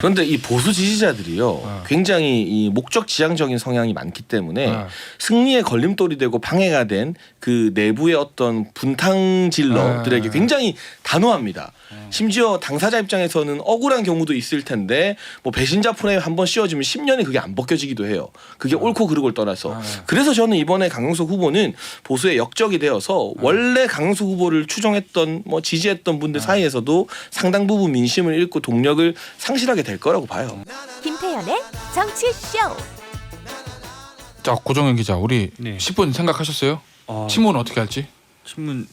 그런데 이 보수 지지자들이요 굉장히 이 목적 지향적인 성향이 많기 때문에 승리에 걸림돌이 되고 방해가 된 그 내부의 어떤 분탕질러들에게 굉장히 단호합니다. 심지어 당사자 입장에서는 억울한 경우도 있을 텐데 뭐 배신자 프레임 한번 씌워지면 10년이 그게 안 벗겨지기도 해요. 그게 옳고 그르고를 떠나서. 그래서 저는 이번에 강용석 후보는 보수의 역적이 되어서 원래 강용석 후보를 추종했던 뭐 지지했던 분들 사이에서도 상당 부분 민심을 잃고 동력을 상실하게 될 거라고 봐요. 김태현의 정치쇼. 자, 고정현 기자, 우리 10분 생각하셨어요? 친문은 어떻게 할지? 친문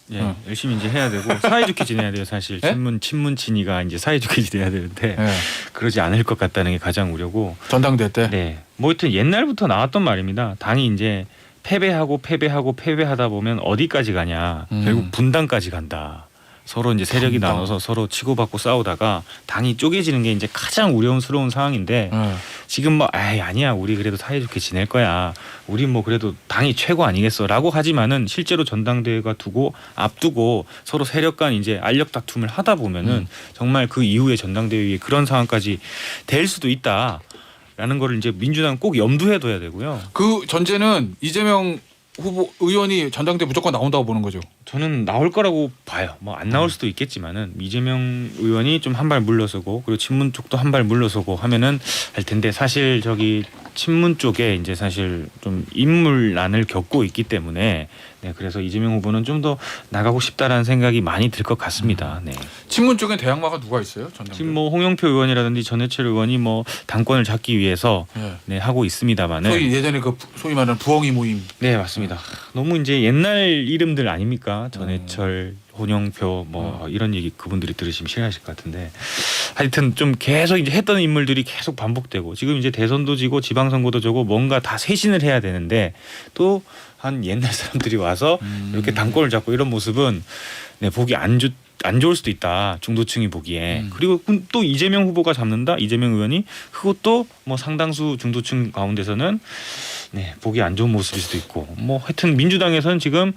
열심히 이제 해야 되고 사이좋게 지내야 돼요. 사실 친문 친이가 이제 사이좋게 지내야 되는데 그러지 않을 것 같다는 게 가장 우려고. 전당대 때. 네. 뭐 하여튼 옛날부터 나왔던 말입니다. 당이 이제 패배하다 보면 어디까지 가냐. 결국 분당까지 간다. 서로 이제 세력이 나눠서 서로 치고받고 싸우다가 당이 쪼개지는 게 이제 가장 우려스러운 상황인데 지금 뭐 아니야 우리 그래도 사이좋게 지낼 거야 우리 뭐 그래도 당이 최고 아니겠어라고 하지만은 실제로 전당대회가 앞두고 서로 세력 간 이제 알력 다툼을 하다 보면은 정말 그 이후에 전당대회에 그런 상황까지 될 수도 있다라는 거를 이제 민주당 꼭 염두에 둬야 되고요. 그 전제는 이재명 후보 의원이 전당대 무조건 나온다고 보는 거죠. 저는 나올 거라고 봐요. 뭐 안 나올 수도 있겠지만은 이재명 의원이 좀 한 발 물러서고 그리고 친문 쪽도 한 발 물러서고 하면은 할 텐데 사실 저기 친문 쪽에 이제 사실 좀 인물난을 겪고 있기 때문에 그래서 이재명 후보는 좀 더 나가고 싶다라는 생각이 많이 들 것 같습니다. 네. 친문 쪽엔 대항마가 누가 있어요? 전당대. 지금 뭐 홍영표 의원이라든지 전해철 의원이 뭐 당권을 잡기 위해서 하고 있습니다만은 소위 예전에 그 소위 말하는 부엉이 모임. 네, 맞습니다. 너무 이제 옛날 이름들 아닙니까? 전해철, 홍영표 뭐 이런 얘기 그분들이 들으시면 싫어하실 것 같은데 하여튼 좀 계속 이제 했던 인물들이 계속 반복되고 지금 이제 대선도 지고 지방선거도 지고 뭔가 다 쇄신을 해야 되는데 또 한 옛날 사람들이 와서 이렇게 당권을 잡고 이런 모습은 보기 안 좋을 수도 있다. 중도층이 보기에. 그리고 또 이재명 후보가 잡는다. 이재명 의원이 그것도 뭐 상당수 중도층 가운데서는 보기 안 좋은 모습일 수도 있고 뭐 하여튼 민주당에서는 지금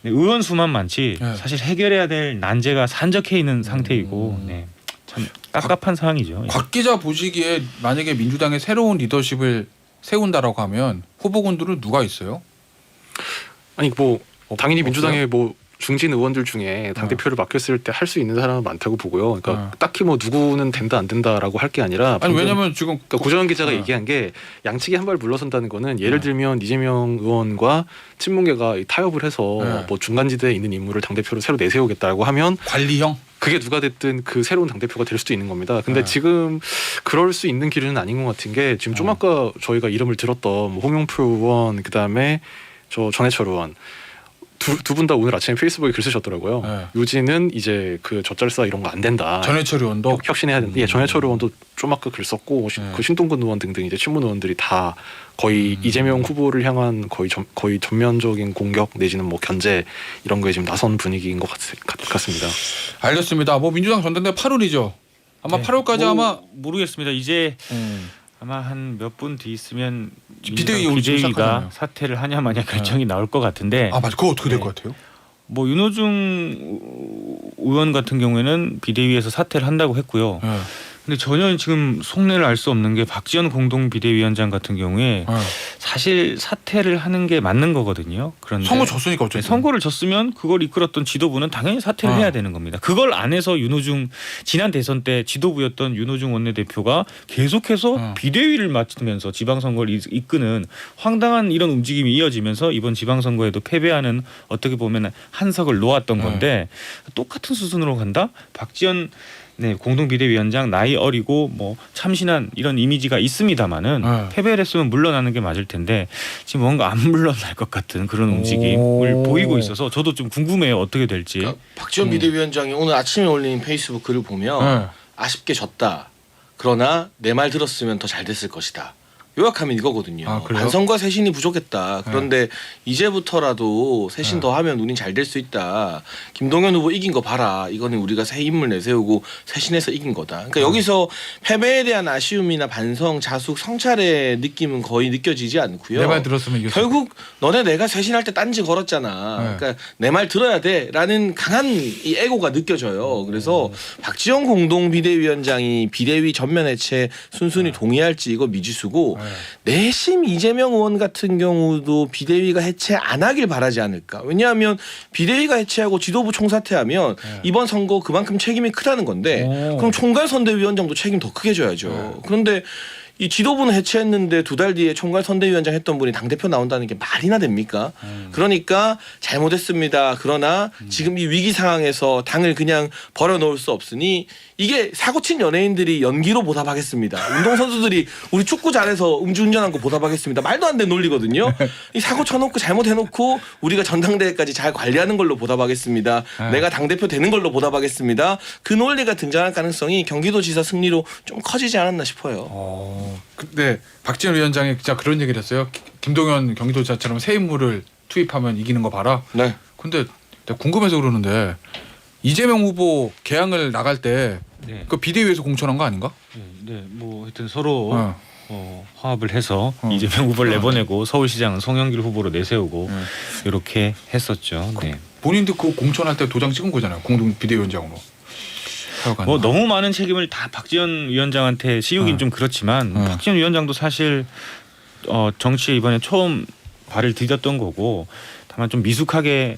의원 수만 많지 사실 해결해야 될 난제가 산적해 있는 상태이고 참 깝깝한 상황이죠. 곽 기자 보시기에 만약에 민주당의 새로운 리더십을 세운다라고 하면 후보군들은 누가 있어요? 아니 뭐 당연히 민주당의 뭐 중진 의원들 중에 당 대표를 맡겼을 때 할 수 있는 사람은 많다고 보고요. 그러니까 딱히 뭐 누구는 된다 안 된다라고 할 게 아니라 아니 왜냐면 지금 그러니까 고정현 기자가 얘기한 게 양측이 한 발 물러선다는 거는 예를 들면 이재명 의원과 친문계가 타협을 해서 뭐 중간지대에 있는 인물을 당 대표로 새로 내세우겠다고 하면 관리형. 그게 누가 됐든 그 새로운 당대표가 될 수도 있는 겁니다. 근데 지금 그럴 수 있는 길은 아닌 것 같은 게 지금 좀 아까 저희가 이름을 들었던 뭐 홍영표 의원 그다음에 저 전해철 의원 두 분 다 오늘 아침에 페이스북에 글 쓰셨더라고요. 요지는 이제 그 젖잘싸 이런 거 안 된다. 전해철 의원도 혁신해야 된다. 예, 전해철 의원도 좀 아까 글 썼고 그 신동근 의원 등등 이제 친문 의원들이 다 거의 이재명 후보를 향한 거의 전면적인 공격 내지는 뭐 견제 이런 거에 지금 나선 분위기인 것 같습니다. 알겠습니다. 뭐 민주당 전당대 8월이죠. 아마 8월까지 아마 모르겠습니다. 이제 아마 한 몇 분 뒤 있으면 비대위가 사퇴를 하냐 마냐 결정이 나올 것 같은데. 아 맞아. 그거 어떻게 될 것 같아요? 뭐 윤호중 의원 같은 경우에는 비대위에서 사퇴를 한다고 했고요. 근데 전혀 지금 속내를 알 수 없는 게 박지원 공동 비대위원장 같은 경우에 사실 사퇴를 하는 게 맞는 거거든요. 그런데 선거 졌으니까 어쨌든 선거를 졌으면 그걸 이끌었던 지도부는 당연히 사퇴를 해야 되는 겁니다. 그걸 안 해서 지난 대선 때 지도부였던 윤호중 원내대표가 계속해서 비대위를 맡으면서 지방선거를 이끄는 황당한 이런 움직임이 이어지면서 이번 지방선거에도 패배하는 어떻게 보면 한석을 놓았던 건데 똑같은 수순으로 간다? 박지원 공동 비대위원장 나이 어리고 뭐 참신한 이런 이미지가 있습니다만은 패배를 했으면 물러나는 게 맞을 텐데 지금 뭔가 안 물러날 것 같은 그런 움직임을 보이고 있어서 저도 좀 궁금해요. 어떻게 될지. 그러니까 박지원 비대위원장이 오늘 아침에 올린 페이스북 글을 보면 아쉽게 졌다. 그러나 내 말 들었으면 더 잘 됐을 것이다. 요약하면 이거거든요. 아, 그래요? 반성과 쇄신이 부족했다. 그런데 이제부터라도 쇄신 더 하면 우린 잘 될 수 있다. 김동연 후보 이긴 거 봐라. 이거는 우리가 새 인물 내세우고 쇄신해서 이긴 거다. 그러니까 여기서 패배에 대한 아쉬움이나 반성, 자숙, 성찰의 느낌은 거의 느껴지지 않고요. 내 말 들었으면 이겼어. 결국 너네 내가 쇄신할 때 딴지 걸었잖아. 그러니까 내 말 들어야 돼라는 강한 이 애고가 느껴져요. 그래서 박지원 공동 비대위원장이 비대위 전면 해체 순순히 동의할지 이거 미지수고 내심 이재명 의원 같은 경우도 비대위가 해체 안 하길 바라지 않을까. 왜냐하면 비대위가 해체하고 지도부 총사퇴하면 이번 선거 그만큼 책임이 크다는 건데 그럼 총괄선대위원장도 책임 더 크게 져야죠. 그런데 이 지도부는 해체했는데 2달 뒤에 총괄선대위원장 했던 분이 당대표 나온다는 게 말이나 됩니까? 그러니까 잘못했습니다. 그러나 지금 이 위기 상황에서 당을 그냥 버려놓을 수 없으니 이게 사고친 연예인들이 연기로 보답하겠습니다. 운동선수들이 우리 축구 잘해서 음주운전한 거 보답하겠습니다. 말도 안 되는 논리거든요. 이 사고 쳐놓고 잘못해놓고 우리가 전당대회까지 잘 관리하는 걸로 보답하겠습니다. 내가 당대표 되는 걸로 보답하겠습니다. 그 논리가 등장할 가능성이 경기도지사 승리로 좀 커지지 않았나 싶어요. 근데 박지원 위원장이 진짜 그런 얘기를 했어요. 김동연 경기도지사처럼 새 인물을 투입하면 이기는 거 봐라. 네. 근데 내가 궁금해서 그러는데 이재명 후보 개항을 나갈 때 그 비대위에서 공천한 거 아닌가? 네, 뭐 하여튼 서로 화합을 해서 이재명 후보를 내보내고 서울시장은 송영길 후보로 내세우고 이렇게 했었죠. 네. 본인도 그 공천할 때 도장 찍은 거잖아요. 공동 비대위원장으로. 뭐 너무 많은 책임을 다 박지원 위원장한테 씌우긴 좀 그렇지만 박지원 위원장도 사실 정치에 이번에 처음 발을 디뎠던 거고 다만 좀 미숙하게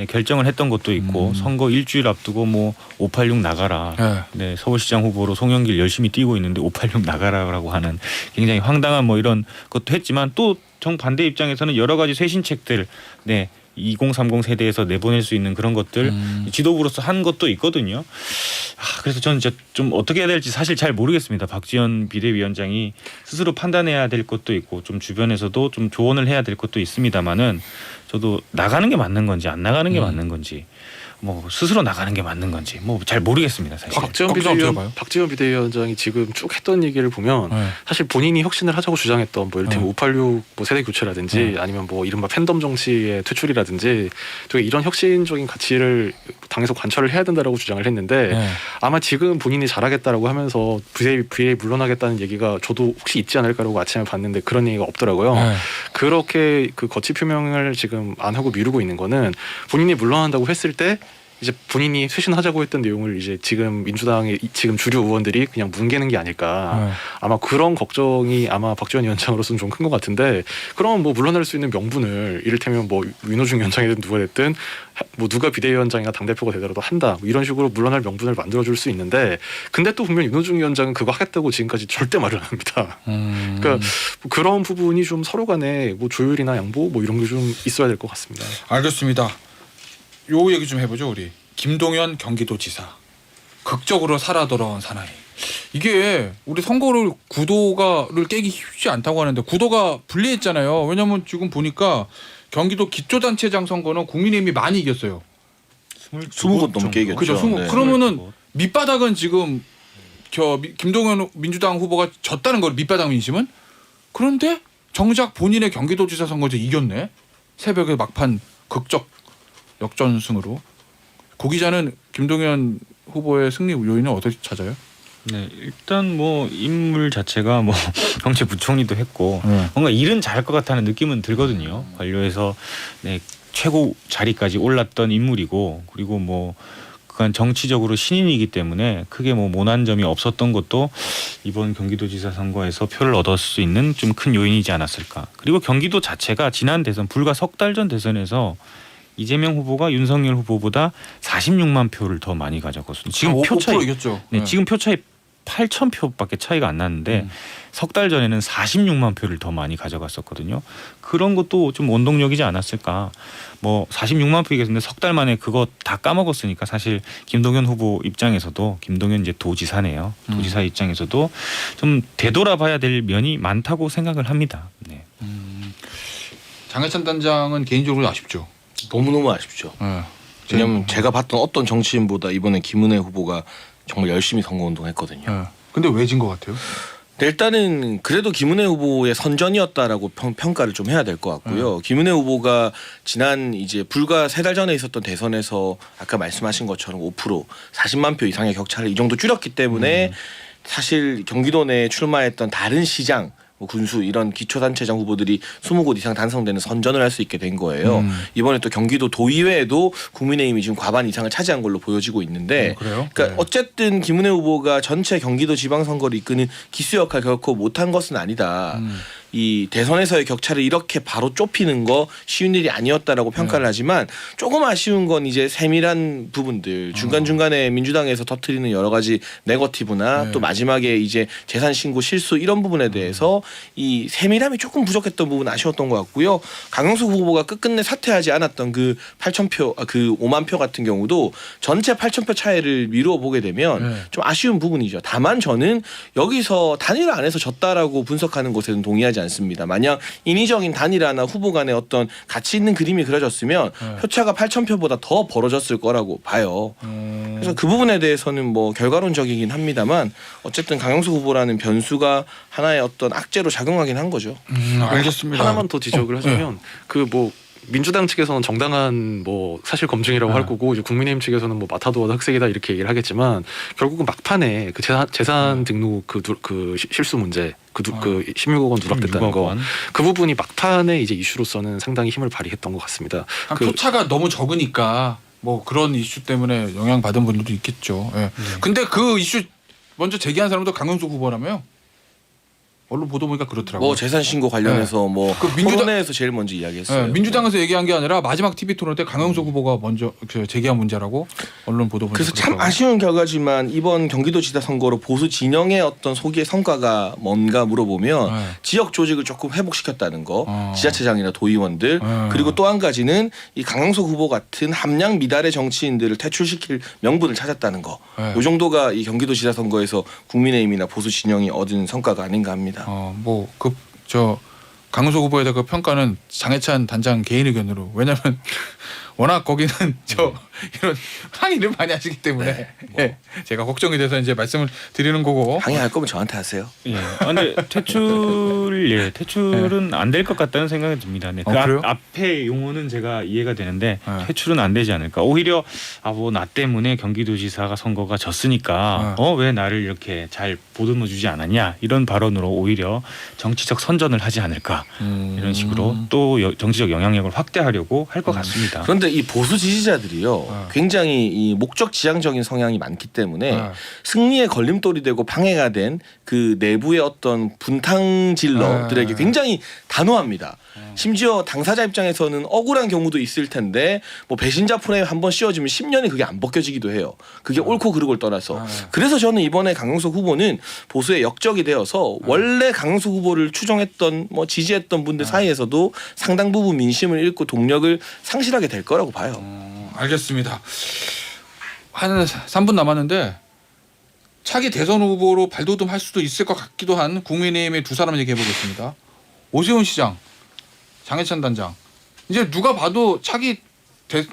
결정을 했던 것도 있고 선거 일주일 앞두고 뭐 586 나가라. 네, 서울시장 후보로 송영길 열심히 뛰고 있는데 586 나가라라고 하는 굉장히 황당한 뭐 이런 것도 했지만 또 정반대 입장에서는 여러 가지 쇄신책들 2030 세대에서 내보낼 수 있는 그런 것들 지도부로서 한 것도 있거든요. 그래서 저는 진짜 좀 어떻게 해야 될지 사실 잘 모르겠습니다. 박지원 비대위원장이 스스로 판단해야 될 것도 있고 좀 주변에서도 좀 조언을 해야 될 것도 있습니다만은 저도 나가는 게 맞는 건지 안 나가는 게 맞는 건지 뭐 스스로 나가는 게 맞는 건지 뭐 잘 모르겠습니다. 사실. 박지원 비대위원장이 지금 쭉 했던 얘기를 보면 사실 본인이 혁신을 하자고 주장했던 뭐 이를테면 586 뭐 세대 교체라든지 아니면 뭐 이른바 팬덤 정치의 퇴출이라든지 또 이런 혁신적인 가치를 당에서 관철을 해야 된다라고 주장을 했는데 아마 지금 본인이 잘하겠다라고 하면서 비대위 물러나겠다는 얘기가 저도 혹시 있지 않을까라고 아침에 봤는데 그런 얘기가 없더라고요. 그렇게 그 거치 표명을 지금 안 하고 미루고 있는 거는 본인이 물러난다고 했을 때 이제 본인이 쇄신하자고 했던 내용을 이제 지금 민주당의 지금 주류 의원들이 그냥 뭉개는 게 아닐까. 아마 그런 걱정이 아마 박지원 위원장으로서는 좀 큰 것 같은데 그러면 뭐 물러날 수 있는 명분을 이를테면 뭐 윤호중 위원장이든 누가 됐든 뭐 누가 비대위원장이나 당대표가 되더라도 한다. 뭐 이런 식으로 물러날 명분을 만들어줄 수 있는데 근데 또 분명 윤호중 위원장은 그거 하겠다고 지금까지 절대 말을 안 합니다. 그러니까 뭐 그런 부분이 좀 서로 간에 뭐 조율이나 양보 뭐 이런 게 좀 있어야 될 것 같습니다. 알겠습니다. 요 얘기 좀 해보죠. 우리 김동연 경기도지사 극적으로 살아 돌아온 사나이. 이게 우리 선거를 구도를 깨기 쉽지 않다고 하는데 구도가 불리했잖아요. 왜냐하면 지금 보니까 경기도 기초단체장 선거는 국민의힘이 많이 이겼어요. 20곳 넘게 이겼죠. 그죠. 20. 네. 그러면은 밑바닥은 지금 김동연 민주당 후보가 졌다는 걸 밑바닥 민심은. 그런데 정작 본인의 경기도지사 선거에서 이겼네. 새벽에 막판 극적 역전승으로. 고 기자는 김동연 후보의 승리 요인은 어떻게 찾아요? 네, 일단 뭐 인물 자체가 뭐 경제부총리도 했고 뭔가 일은 잘할 것 같다는 느낌은 들거든요. 관료에서 최고 자리까지 올랐던 인물이고 그리고 뭐 그간 정치적으로 신인이기 때문에 크게 뭐 모난 점이 없었던 것도 이번 경기도지사 선거에서 표를 얻을 수 있는 좀 큰 요인이지 않았을까. 그리고 경기도 자체가 지난 대선 불과 석 달 전 대선에서 이재명 후보가 윤석열 후보보다 46만 표를 더 많이 가져갔거든요. 지금 표 차이 이겼죠. 네, 지금 표 차이 8,000표밖에 차이가 안 났는데 석 달 전에는 46만 표를 더 많이 가져갔었거든요. 그런 것도 좀 원동력이지 않았을까. 뭐 46만 표 이겼는데 석 달 만에 그거 다 까먹었으니까 사실 김동연 후보 입장에서도 김동연 이제 도지사네요. 도지사 입장에서도 좀 되돌아봐야 될 면이 많다고 생각을 합니다. 네. 장해찬 단장은 개인적으로 아쉽죠. 너무너무 아쉽죠. 왜냐하면 제가 봤던 어떤 정치인보다 이번에 김은혜 후보가 정말 열심히 선거운동했거든요. 근데 왜 진 것 같아요? 일단은 그래도 김은혜 후보의 선전이었다라고 평가를 좀 해야 될 것 같고요. 김은혜 후보가 지난 이제 불과 3달 전에 있었던 대선에서 아까 말씀하신 것처럼 5% 40만 표 이상의 격차를 이 정도 줄였기 때문에 사실 경기도 내에 출마했던 다른 시장 뭐 군수 이런 기초단체장 후보들이 20곳 이상 당선되는 선전을 할 수 있게 된 거예요. 이번에 또 경기도 도의회에도 국민의힘이 지금 과반 이상을 차지한 걸로 보여지고 있는데 그래요? 그러니까 네. 어쨌든 김은혜 후보가 전체 경기도 지방선거를 이끄는 기수 역할 결코 못한 것은 아니다. 이 대선에서의 격차를 이렇게 바로 좁히는 거 쉬운 일이 아니었다라고 평가를 하지만 조금 아쉬운 건 이제 세밀한 부분들 중간중간에 민주당에서 터뜨리는 여러 가지 네거티브나 또 마지막에 이제 재산 신고 실수 이런 부분에 대해서 이 세밀함이 조금 부족했던 부분 아쉬웠던 것 같고요. 강용수 후보가 끝끝내 사퇴하지 않았던 그 8,000표 그 5만 표 같은 경우도 전체 8,000표 차이를 미루어 보게 되면 좀 아쉬운 부분이죠. 다만 저는 여기서 단일 안에서 졌다라고 분석하는 것에는 동의하지 않습니다. 만약 인위적인 단일화나 후보 간의 어떤 가치 있는 그림이 그려졌으면 표차가 8,000표보다 더 벌어졌을 거라고 봐요. 그래서 그 부분에 대해서는 뭐 결과론적이긴 합니다만 어쨌든 강용수 후보라는 변수가 하나의 어떤 악재로 작용하긴 한 거죠. 알겠습니다. 하나만 더 지적을 하자면 그 뭐 민주당 측에서는 정당한 뭐 사실 검증이라고 할 거고 이제 국민의힘 측에서는 뭐 마타도어도 학색이다 이렇게 얘기를 하겠지만 결국은 막판에 그 재산 등록 그 실수 문제 그 16억 원 누락됐다는 거 그 부분이 막판에 이제 이슈로서는 상당히 힘을 발휘했던 것 같습니다. 그 표차가 너무 적으니까 뭐 그런 이슈 때문에 영향 받은 분들도 있겠죠. 예. 근데 그 이슈 먼저 제기한 사람도 강용수 후보라며요. 언론 보도 보니까 그렇더라고요. 뭐 재산 신고 관련해서 뭐 그 민주당- 토론회에서 제일 먼저 이야기했어요. 예, 민주당에서 얘기한 게 아니라 마지막 TV 토론 때 강용수 후보가 먼저 그 제기한 문제라고 언론 보도 보니까 그래서 참 그렇더라고요. 아쉬운 결과지만 이번 경기도지사 선거로 보수 진영의 어떤 소기의 성과가 뭔가 물어보면 네. 지역 조직을 조금 회복시켰다는 거, 어. 지자체장이나 도의원들 그리고 또 한 가지는 이 강용석 후보 같은 함량 미달의 정치인들을 퇴출시킬 명분을 찾았다는 거. 네. 이 정도가 이 경기도지사 선거에서 국민의힘이나 보수 진영이 얻은 성과가 아닌가 합니다. 뭐 그 저 강용석 후보에 대한 그 평가는 장해찬 단장 개인 의견으로 왜냐면 워낙 거기는 저 이런 항의를 많이 하시기 때문에 예, 제가 걱정이 돼서 이제 말씀을 드리는 거고. 항의할 거면 저한테 하세요. 예. 근데 퇴출은 안 될 것 같다는 생각이 듭니다. 네. 그 그래요? 앞에 용어는 제가 이해가 되는데 네. 퇴출은 안 되지 않을까. 오히려 뭐 나 때문에 경기도지사가 선거가 졌으니까 왜 나를 이렇게 잘 보듬어 주지 않았냐 이런 발언으로 오히려 정치적 선전을 하지 않을까 이런 식으로 또 정치적 영향력을 확대하려고 할 것 같습니다. 그런데 이 보수 지지자들이요 굉장히 이 목적 지향적인 성향이 많기 때문에 승리의 걸림돌이 되고 방해가 된 그 내부의 어떤 분탕질러들에게 굉장히 단호합니다. 심지어 당사자 입장에서는 억울한 경우도 있을 텐데 뭐 배신자 프레임 한번 씌워지면 10년이 그게 안 벗겨지기도 해요. 그게 옳고 그르고를 떠나서. 그래서 저는 이번에 강용석 후보는 보수의 역적이 되어서 원래 강용석 후보를 추종했던 뭐 지지했던 분들 사이에서도 상당 부분 민심을 잃고 동력을 상실하게 될 거라고 봐요. 알겠습니다. 한 3분 남았는데 차기 대선 후보로 발돋움할 수도 있을 것 같기도 한 국민의힘의 두 사람 얘기해 보겠습니다. 오세훈 시장, 장해찬 단장. 이제 누가 봐도 차기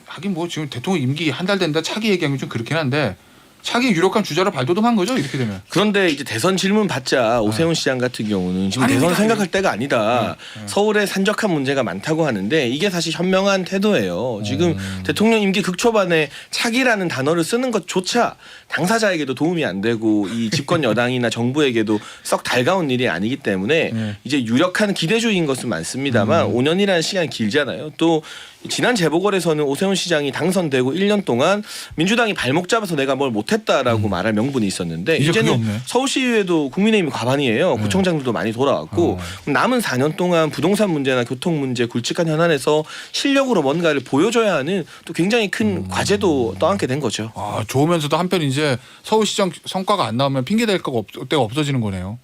하긴 뭐 지금 대통령 임기 한 달 된다 차기 얘기하면 좀 그렇긴 한데 차기 유력한 주자로 발돋움한 거죠 이렇게 되면. 그런데 이제 대선 질문 받자 오세훈 시장 같은 경우는 지금 아닙니다. 대선 생각할 때가 아니다. 서울에 산적한 문제가 많다고 하는데 이게 사실 현명한 태도예요. 지금 대통령 임기 극초반에 차기라는 단어를 쓰는 것조차 당사자에게도 도움이 안 되고 이 집권 여당이나 정부에게도 썩 달가운 일이 아니기 때문에 이제 유력한 기대주의인 것은 많습니다만 5년이라는 시간이 길잖아요. 또 지난 재보궐에서는 오세훈 시장이 당선되고 1년 동안 민주당이 발목 잡아서 내가 뭘 못했다라고 말할 명분이 있었는데 이제 그게 이제는 없네. 서울시의회도 국민의힘이 과반이에요. 구청장들도 많이 돌아왔고 남은 4년 동안 부동산 문제나 교통 문제 굵직한 현안에서 실력으로 뭔가를 보여줘야 하는 또 굉장히 큰 과제도 떠안게 된 거죠. 좋으면서도 한편 이제 서울시장 성과가 안 나오면 핑계 댈 데가 없어지는 거네요.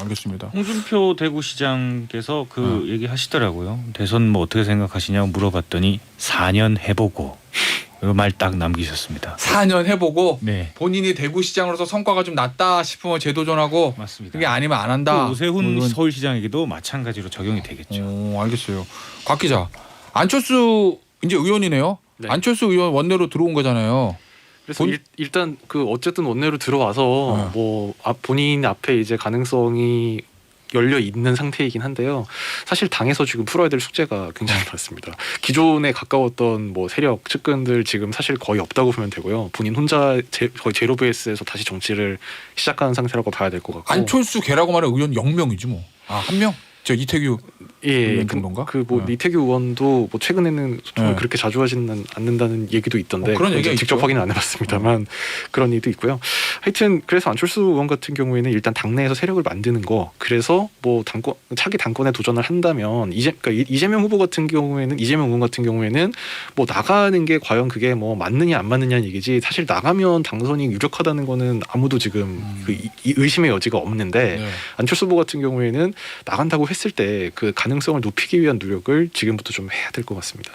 알겠습니다. 홍준표 대구시장께서 그 얘기 하시더라고요. 대선 뭐 어떻게 생각하시냐고 물어봤더니 4년 해보고 그 말 딱 남기셨습니다. 4년 해보고 네. 본인이 대구시장으로서 성과가 좀 낮다 싶으면 재도전하고 맞습니다. 그게 아니면 안 한다. 또 오세훈 물론. 서울시장에게도 마찬가지로 적용이 되겠죠. 알겠어요. 곽 기자, 안철수 이제 의원이네요. 네. 안철수 의원 원내로 들어온 거잖아요. 그래서 일단 그 어쨌든 원내로 들어와서 뭐 본인 앞에 이제 가능성이 열려 있는 상태이긴 한데요. 사실 당에서 지금 풀어야 될 숙제가 굉장히 많습니다. 기존에 가까웠던 뭐 세력 측근들 지금 사실 거의 없다고 보면 되고요. 본인 혼자 거의 제로 베이스에서 다시 정치를 시작하는 상태라고 봐야 될 것 같고. 안철수 걔라고 말하는 의원 0명이지 뭐. 아, 1명? 저 이태규 예, 정도인가? 그뭐 이태규 의원도 뭐 최근에는 소통이 그렇게 자주 하지는 않는다는 얘기도 있던데 그런 얘기가 직접 있죠. 확인은 안 해봤습니다만 그런 얘기도 있고요. 하여튼 그래서 안철수 의원 같은 경우에는 일단 당내에서 세력을 만드는 거, 그래서 뭐 차기 당권에 도전을 한다면 그러니까 이재명 후보 같은 경우에는 이재명 의원 같은 경우에는 뭐 나가는 게 과연 그게 뭐 맞느냐 안 맞느냐는 얘기지, 사실 나가면 당선이 유력하다는 거는 아무도 지금 그 의심의 여지가 없는데 네. 안철수 후보 같은 경우에는 나간다고 했을 때 그 가능성을 높이기 위한 노력을 지금부터 좀 해야 될 것 같습니다.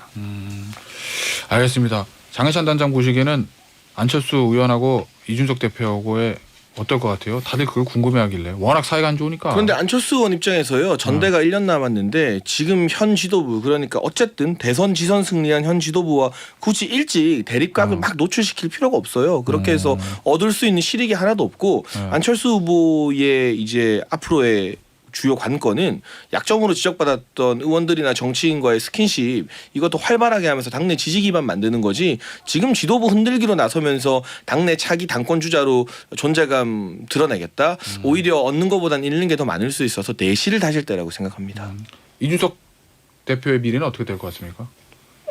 알겠습니다. 장혜찬 단장 보시기에는 안철수 의원하고 이준석 대표하고의 어떨 것 같아요? 다들 그걸 궁금해하길래. 워낙 사이가 안 좋으니까. 그런데 안철수 의원 입장에서요. 전대가 1년 남았는데 지금 현 지도부, 그러니까 어쨌든 대선 지선 승리한 현 지도부와 굳이 일찍 대립각을 막 노출시킬 필요가 없어요. 그렇게 해서 얻을 수 있는 실익이 하나도 없고 안철수 후보의 이제 앞으로의 주요 관건은 약점으로 지적받았던 의원들이나 정치인과의 스킨십, 이것도 활발하게 하면서 당내 지지 기반 만드는 거지, 지금 지도부 흔들기로 나서면서 당내 차기 당권 주자로 존재감 드러내겠다. 오히려 얻는 것보단 잃는 게 더 많을 수 있어서 내실을 다질 때라고 생각합니다. 이준석 대표의 미래는 어떻게 될 것 같습니까?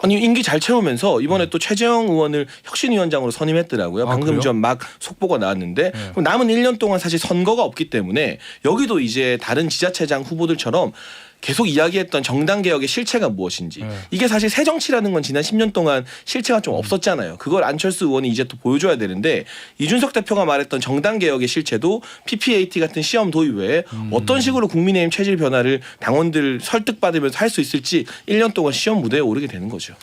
아니 임기 잘 채우면서 이번에 또 최재형 의원을 혁신위원장으로 선임했더라고요. 아, 방금 그래요? 전 막 속보가 나왔는데 그럼 남은 1년 동안 사실 선거가 없기 때문에 여기도 이제 다른 지자체장 후보들처럼 계속 이야기했던 정당 개혁의 실체가 무엇인지, 이게 사실 새 정치라는 건 지난 10년 동안 실체가 좀 없었잖아요. 그걸 안철수 의원이 이제 또 보여줘야 되는데, 이준석 대표가 말했던 정당 개혁의 실체도 PPAT 같은 시험 도입 외에 어떤 식으로 국민의힘 체질 변화를 당원들 설득받으면서 할 수 있을지 1년 동안 시험 무대에 오르게 되는 거죠.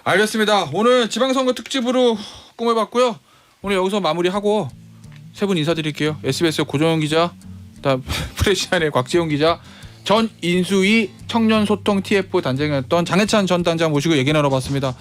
알겠습니다. 오늘 지방선거 특집으로 꾸며봤고요. 오늘 여기서 마무리하고 세 분 인사드릴게요. SBS 고정현 기자, 다음 프레시안의 곽지용 기자, 전 인수위 청년소통 TF 단장이었던 장혜찬 전 단장 모시고 얘기 나눠봤습니다.